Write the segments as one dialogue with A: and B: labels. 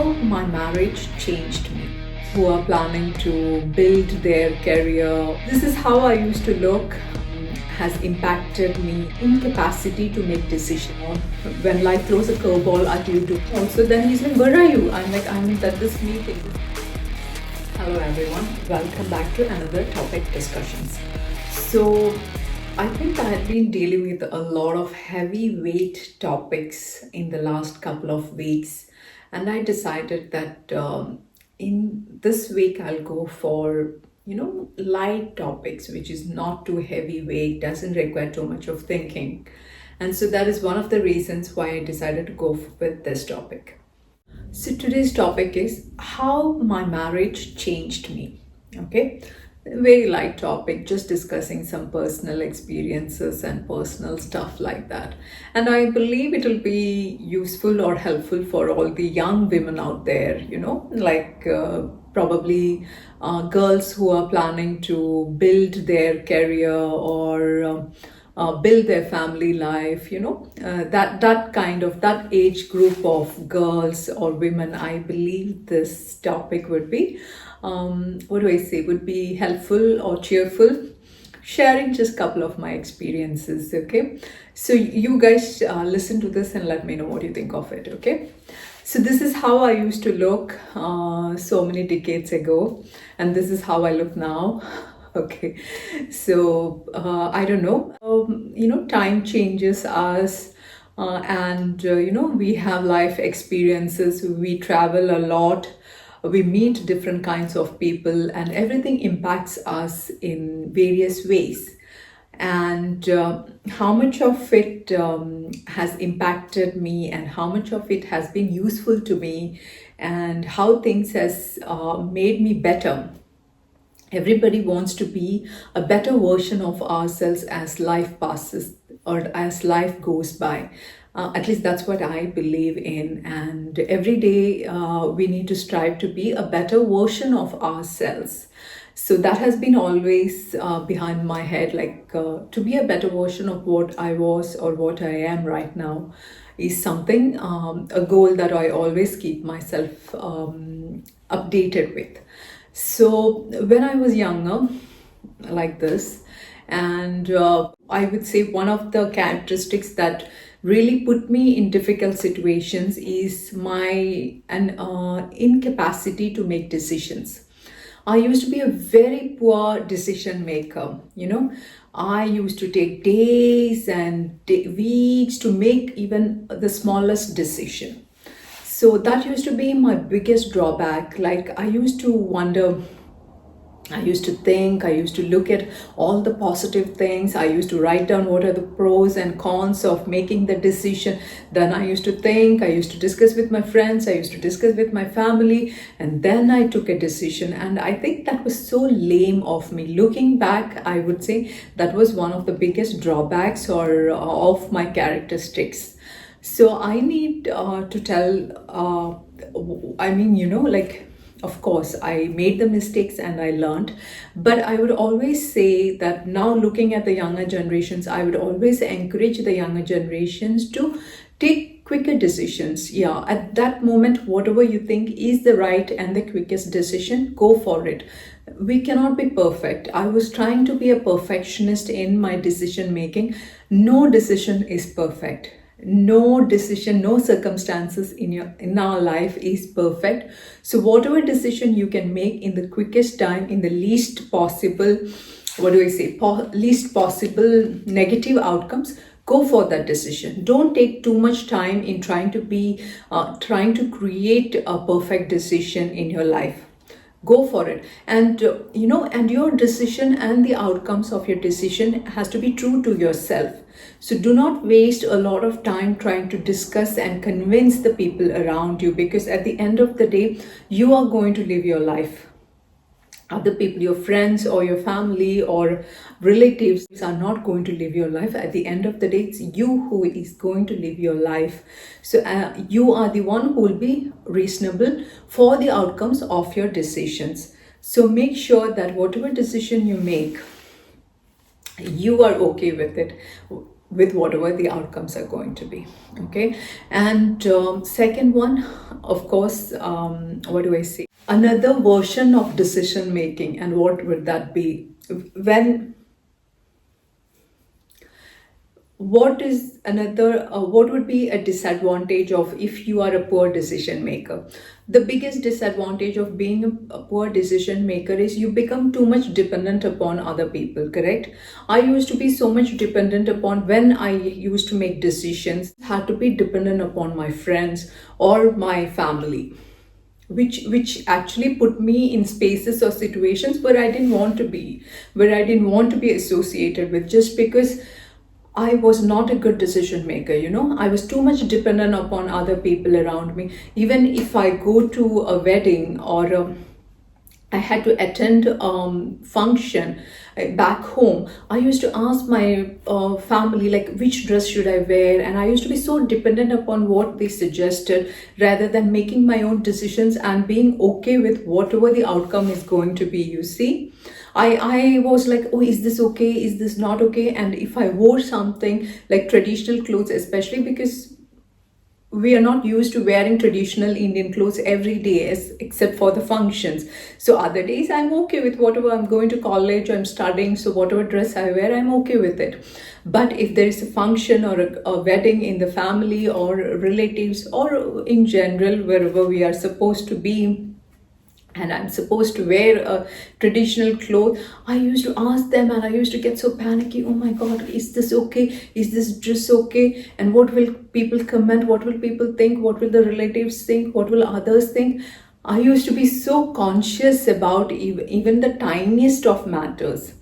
A: how my marriage changed me. Who are planning to build their career. This is how I used to look. Has impacted me incapacity to make decisions. When life throws a curveball at you too. Also then he's like, where are you? I'm like, I'm at this meeting. Hello everyone, welcome back to another topic discussions. So I think I had been dealing with a lot of heavyweight topics in the last couple of weeks, and I decided that in this week I'll go for light topics, which is not too heavyweight, doesn't require too much of thinking, and so that is one of the reasons why I decided to go with this topic. So today's topic is how my marriage changed me. Okay, very light topic, just discussing some personal experiences and personal stuff like that. And I believe it will be useful or helpful for all the young women out there, probably girls who are planning to build their career or build their family life, that age group of girls or women. I believe this topic would be would be helpful or cheerful, sharing just a couple of my experiences. Okay, so you guys listen to this and let me know what you think of it. Okay, so this is how I used to look so many decades ago, and this is how I look now. Okay, so I don't know. Time changes us, and we have life experiences. We travel a lot. We meet different kinds of people, and everything impacts us in various ways. And how much of it has impacted me, and how much of it has been useful to me, and how things has made me better. Everybody wants to be a better version of ourselves as life passes or as life goes by. At least that's what I believe in. And every day we need to strive to be a better version of ourselves. So that has been always behind my head, to be a better version of what I was or what I am right now is something, a goal that I always keep myself updated with. So when I was younger, like this, and I would say one of the characteristics that really put me in difficult situations is my incapacity to make decisions. I used to be a very poor decision maker. I used to take days and weeks to make even the smallest decision. So that used to be my biggest drawback. Like I used to wonder, I used to think, I used to look at all the positive things. I used to write down what are the pros and cons of making the decision. Then I used to think, I used to discuss with my friends, I used to discuss with my family, and then I took a decision. And I think that was so lame of me. Looking back, I would say that was one of the biggest drawbacks or of my characteristics. So I need to tell, of course, I made the mistakes and I learned, but I would always say that now looking at the younger generations, I would always encourage the younger generations to take quicker decisions. Yeah, at that moment, whatever you think is the right and the quickest decision, go for it. We cannot be perfect. I was trying to be a perfectionist in my decision making. No decision is perfect. No decision, no circumstances in our life is perfect. So whatever decision you can make in the quickest time, in the least possible, least possible negative outcomes, go for that decision. Don't take too much time in trying to create a perfect decision in your life. Go for it. And and your decision and the outcomes of your decision has to be true to yourself. So do not waste a lot of time trying to discuss and convince the people around you, because at the end of the day, you are going to live your life. Other people, your friends or your family or relatives are not going to live your life. At the end of the day, it's you who is going to live your life. So you are the one who will be reasonable for the outcomes of your decisions. So make sure that whatever decision you make, you are okay with it. with whatever the outcomes are going to be. Okay. And second one, of course, what do I say, another version of decision making. And what would that be? When what is another what would be a disadvantage of if you are a poor decision maker? The biggest disadvantage of being a poor decision maker is you become too much dependent upon other people. Correct? I used to be so much dependent upon, when I used to make decisions, had to be dependent upon my friends or my family, which actually put me in spaces or situations where I didn't want to be, where I didn't want to be associated with, just because I was not a good decision maker. I was too much dependent upon other people around me. Even if I go to a wedding, or I had to attend function back home, I used to ask my family, like, which dress should I wear, and I used to be so dependent upon what they suggested, rather than making my own decisions and being okay with whatever the outcome is going to be. You see, I was like, oh, is this okay? Is this not okay? And if I wore something like traditional clothes, especially because we are not used to wearing traditional Indian clothes every day, except for the functions. So other days I'm okay with whatever. I'm going to college, I'm studying, so whatever dress I wear, I'm okay with it. But if there is a function or a wedding in the family or relatives, or in general wherever we are supposed to be, and I'm supposed to wear a traditional cloth, I used to ask them, and I used to get so panicky. Oh my God, is this okay? Is this dress okay? And what will people comment? What will people think? What will the relatives think? What will others think? I used to be so conscious about even the tiniest of matters.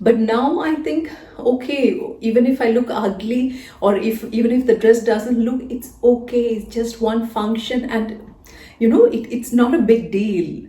A: But now I think, okay, even if I look ugly, or if even if the dress doesn't look, it's okay. It's just one function, and it's not a big deal.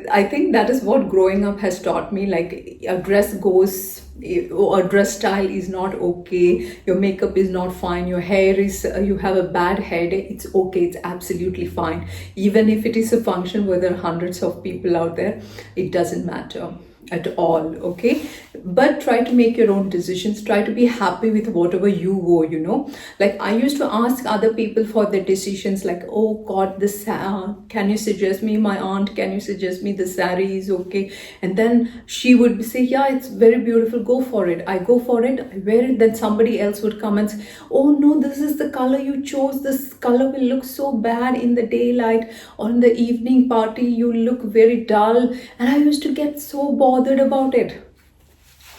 A: I think that is what growing up has taught me. Like, a dress goes, or a dress style is not okay, your makeup is not fine, your hair is, you have a bad hair day, it's okay, it's absolutely fine. Even if it is a function where there are hundreds of people out there, it doesn't matter at all. Okay. But try to make your own decisions, try to be happy with whatever you go. Like, I used to ask other people for their decisions, like, oh God, this can you suggest me, my aunt, can you suggest me the saree is okay? And then she would say, yeah, it's very beautiful, go for it. I go for it, I wear it, then somebody else would come and say, oh no, this is the color you chose, this color will look so bad in the daylight, or in the evening party you look very dull. And I used to get so bothered about it.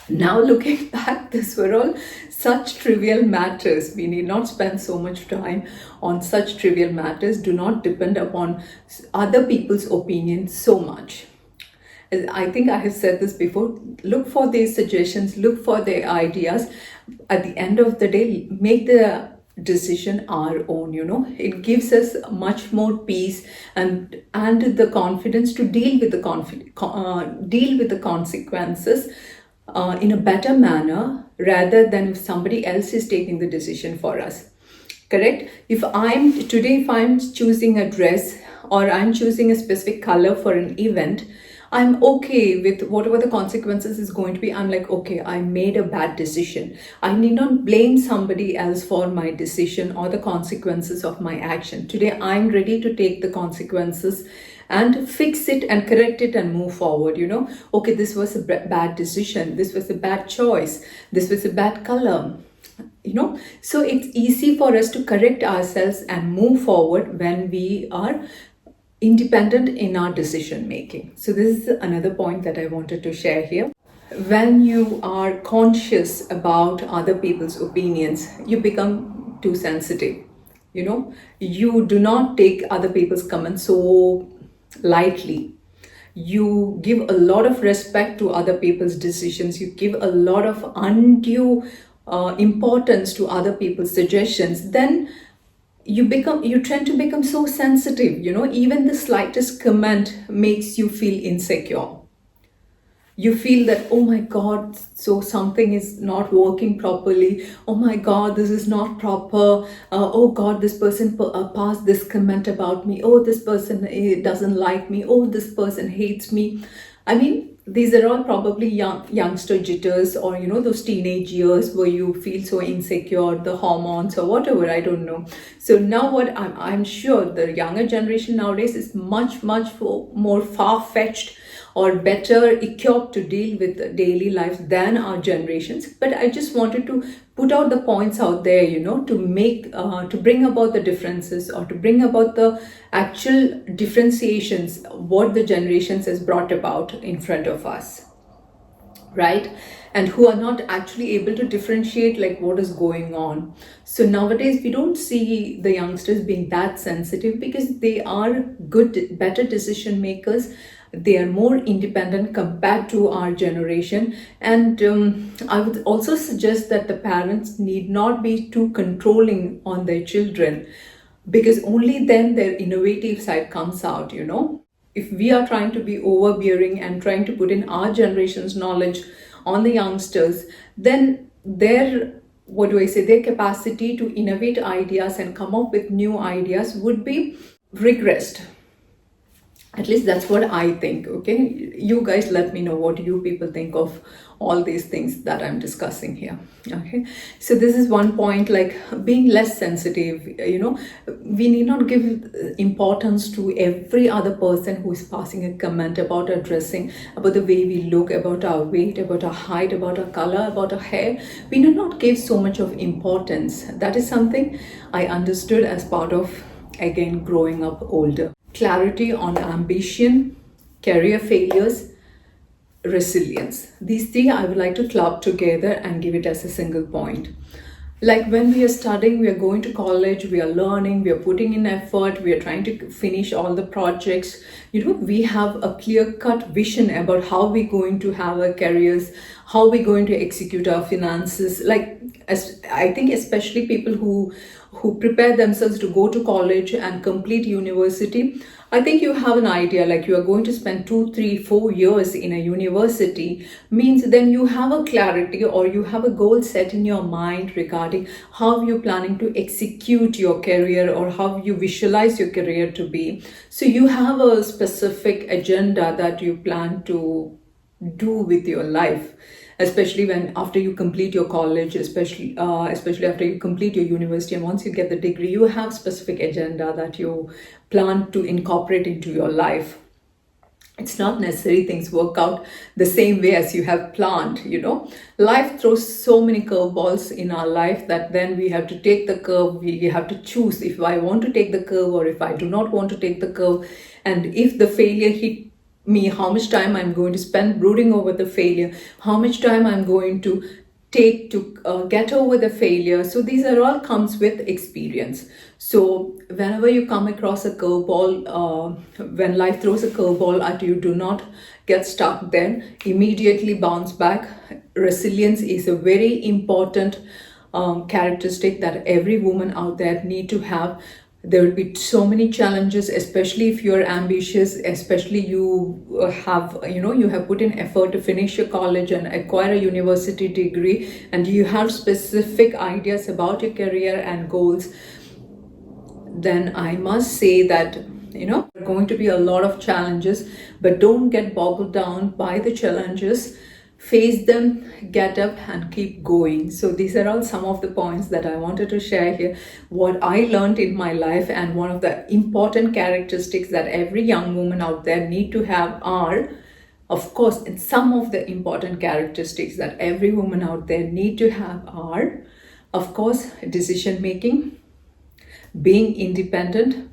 A: Now looking back, these were all such trivial matters. We need not spend so much time on such trivial matters. Do not depend upon other people's opinions so much. I think I have said this before. Look for their suggestions, look for their ideas. At the end of the day, make the decision our own. It gives us much more peace, and the confidence to deal with the consequences in a better manner, rather than if somebody else is taking the decision for us. Correct? If I'm choosing a dress, or I'm choosing a specific color for an event, I'm okay with whatever the consequences is going to be. I'm like, okay, I made a bad decision. I need not blame somebody else for my decision or the consequences of my action. Today, I'm ready to take the consequences and fix it and correct it and move forward. Okay, this was a bad decision. This was a bad choice. This was a bad color. So it's easy for us to correct ourselves and move forward when we are independent in our decision making. So this is another point that I wanted to share here. When you are conscious about other people's opinions, you become too sensitive. You do not take other people's comments so lightly. You give a lot of respect to other people's decisions. You give a lot of undue importance to other people's suggestions. Then you tend to become so sensitive. Even the slightest comment makes you feel insecure. You feel that, oh my God, so something is not working properly. Oh my God, this is not proper. Oh God, this person passed this comment about me. Oh, this person doesn't like me. Oh, this person hates me. I mean, these are all probably youngster jitters, or those teenage years where you feel so insecure, the hormones or whatever, I don't know. So now what I'm sure the younger generation nowadays is much more far-fetched or better equipped to deal with daily life than our generations. But I just wanted to put out the points out there, to make to bring about the differences, or to bring about the actual differentiations what the generations has brought about in front of us, right? And who are not actually able to differentiate like what is going on. So nowadays we don't see the youngsters being that sensitive, because they are better decision makers. They are more independent compared to our generation. And I would also suggest that the parents need not be too controlling on their children, because only then their innovative side comes out. If we are trying to be overbearing and trying to put in our generation's knowledge on the youngsters, then their, what do I say, their capacity to innovate ideas and come up with new ideas would be regressed. At least that's what I think. Okay, you guys let me know what you people think of all these things that I'm discussing here. Okay, so this is one point, like being less sensitive. We need not give importance to every other person who is passing a comment about our dressing, about the way we look, about our weight, about our height, about our color, about our hair. We do not give so much of importance. That is something I understood as part of, again, growing up older. Clarity on ambition, career failures, resilience. These three I would like to club together and give it as a single point. Like when we are studying, we are going to college, we are learning, we are putting in effort, we are trying to finish all the projects. We have a clear-cut vision about how we're going to have our careers, how we're going to execute our finances. Like, I think especially people who prepare themselves to go to college and complete university, I think you have an idea, like you are going to spend 2, 3, 4 years in a university, means then you have a clarity, or you have a goal set in your mind regarding how you're planning to execute your career, or how you visualize your career to be. So you have a specific agenda that you plan to do with your life, especially when after you complete your college, especially after you complete your university, and once you get the degree, you have specific agenda that you plan to incorporate into your life. It's not necessary things work out the same way as you have planned. Life throws so many curveballs in our life that then we have to take the curve. We have to choose if I want to take the curve or if I do not want to take the curve. And if the failure hit me, how much time I'm going to spend brooding over the failure, how much time I'm going to take to get over the failure. So these are all comes with experience. So whenever you come across a curveball, when life throws a curveball at you, do not get stuck then. Immediately bounce back. Resilience is a very important characteristic that every woman out there need to have. There will be so many challenges, especially if you're ambitious, especially you have put in effort to finish your college and acquire a university degree, and you have specific ideas about your career and goals. Then I must say that there are going to be a lot of challenges, but don't get boggled down by the challenges. Face them, get up and keep going. So these are all some of the points that I wanted to share here, what I learned in my life. And one of the important characteristics that every young woman out there need to have are, of course, and some of the important characteristics that every woman out there need to have are, of course, decision making, being independent.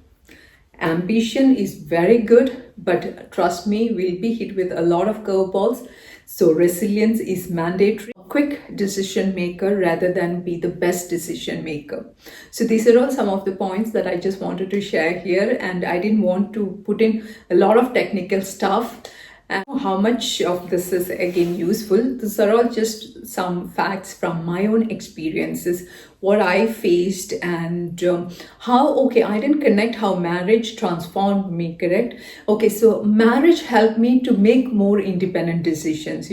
A: Ambition is very good, but trust me, we'll be hit with a lot of curveballs. So resilience is mandatory. A quick decision maker rather than be the best decision maker. So these are all some of the points that I just wanted to share here, and I didn't want to put in a lot of technical stuff. And how much of this is again useful? These are all just some facts from my own experiences, what I faced, and how, okay, I didn't connect how marriage transformed me, correct? Okay, so marriage helped me to make more independent decisions.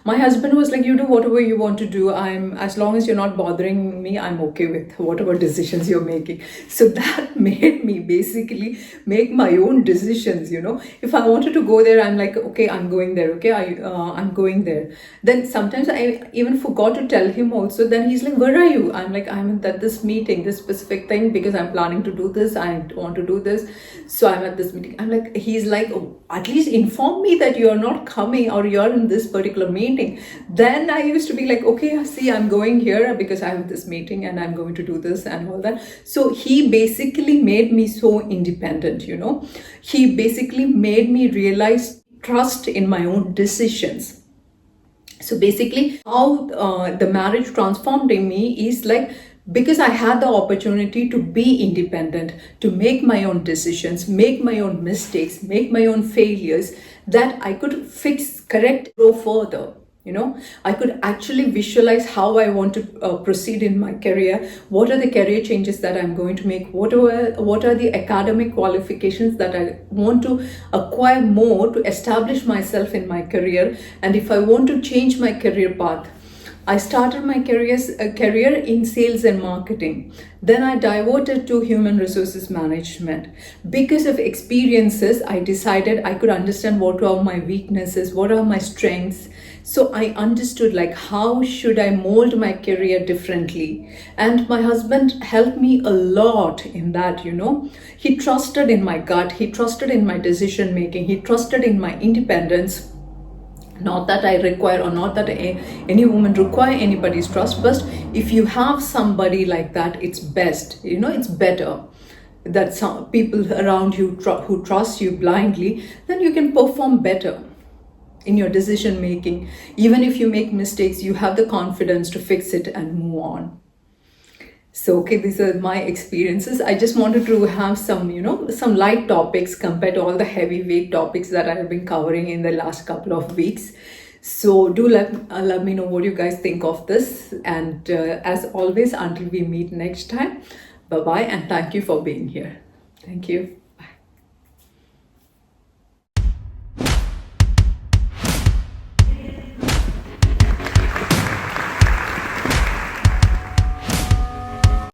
A: My husband was like, you do whatever you want to do. As long as you're not bothering me, I'm okay with whatever decisions you're making. So that made me basically make my own decisions. If I wanted to go there, I'm like, okay, I'm going there. Okay, I'm going there. Then sometimes I even forgot to tell him also. Then he's like, where are you? I'm like, I'm at this meeting, this specific thing, because I'm planning to do this. I want to do this. So I'm at this meeting. I'm like, he's like, oh, at least inform me that you're not coming or you're in this particular meeting. Then I used to be like, okay, see, I'm going here because I have this meeting and I'm going to do this and all that. So he basically made me so independent. He basically made me realize trust in my own decisions. So basically, how the marriage transformed in me is like, because I had the opportunity to be independent, to make my own decisions, make my own mistakes, make my own failures, that I could fix, correct, go further. I could actually visualize how I want to proceed in my career. What are the career changes that I'm going to make? What are the academic qualifications that I want to acquire more to establish myself in my career? And if I want to change my career path, I started my career in sales and marketing. Then I diverted to human resources management. Because of experiences, I decided I could understand what are my weaknesses, what are my strengths. So I understood like how should I mold my career differently. And my husband helped me a lot in that. He trusted in my gut, he trusted in my decision making, he trusted in my independence. Not that I require, or not that any woman require anybody's trust, but if you have somebody like that, it's best. It's better that some people around you who trust you blindly, then you can perform better in your decision making. Even if you make mistakes, you have the confidence to fix it and move on. So, okay, these are my experiences. I just wanted to have some, some light topics compared to all the heavyweight topics that I have been covering in the last couple of weeks. So do let me know what you guys think of this. And as always, until we meet next time, bye-bye, and thank you for being here. Thank you.